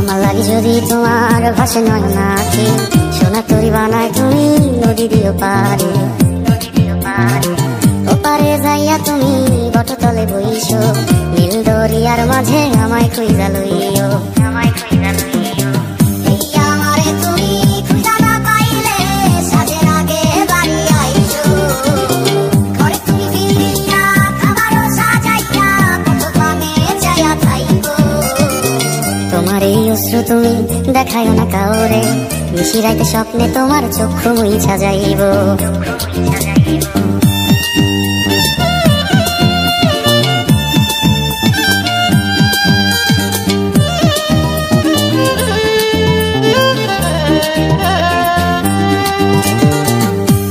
আমার লাগি যদি তোমার ভাষে নয় নাকি সোনা তরি বানায় তুমি নদী দিও পারে ওপারে যাইয়া তুমি বটতলে বইছো নীল দরিয়ার মাঝে আমায় খুঁজা লইও তোমার এই অশ্রু তুমি দেখায় না কাউরে নিশিরাইতে স্বপ্নে তোমার চক্ষু মুইছা যাইব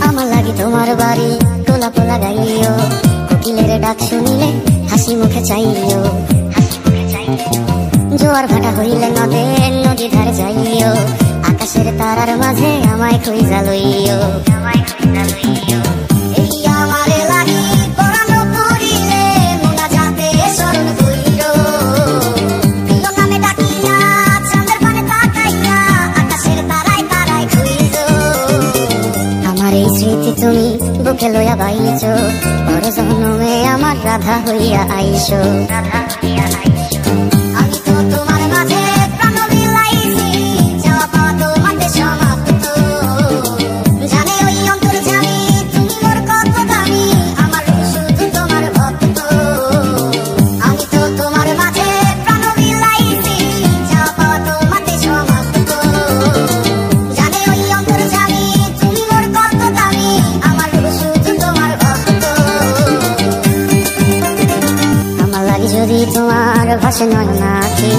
আমার লাগি তোমার বাড়ি গোলাপ লাগাইও কোকিলের ডাক শুনিলে হাসি মুখে চাইও জোয়ার ভাটা হইলে নদী ধারে যাইও আকাশের তারার মাঝে আমায় খুঁজা লইও আমার এই স্মৃতি তুমি বুকে লইয়া বাইছো বড় জন্মে আমার রাধা হইয়া আইসো যদি তোমার ভাষে নয় নাকি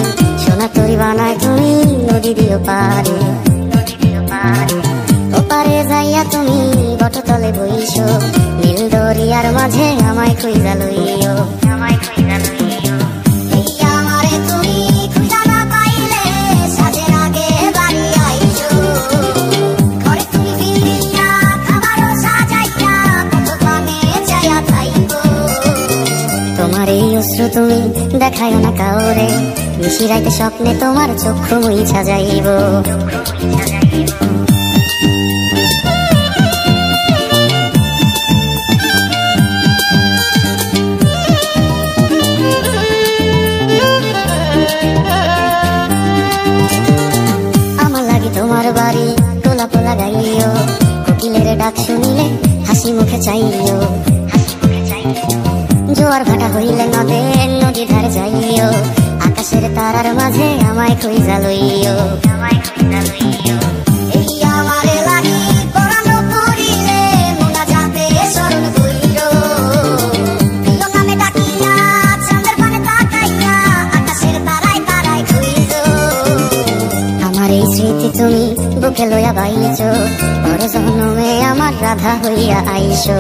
সোনা তরি বানায় তুমি নদী দিও পারে ওপারে যাইয়া তুমি বটতলে বইছো নীল দরিয়ার মাঝে আমায় খুঁজা লইও তোমার এই অশ্রু তুমি দেখায় না কাউরে নিশিরাইতে স্বপ্নে তোমার চক্ষু মুইছা যাইব আমার লাগি তোমার বাড়ি গোলাপ লাগাইও কোকিলের ডাক শুনিলে হাসি মুখে চাইও জোয়ার ভাটা হইলে নদী ধারে যাইও আকাশের তারার মাঝে আমায় খুঁজা লইও আমার এই স্মৃতি তুমি বুকে লইয়া বাইছো বড় জন্মে আমার রাধা হইয়া আইসো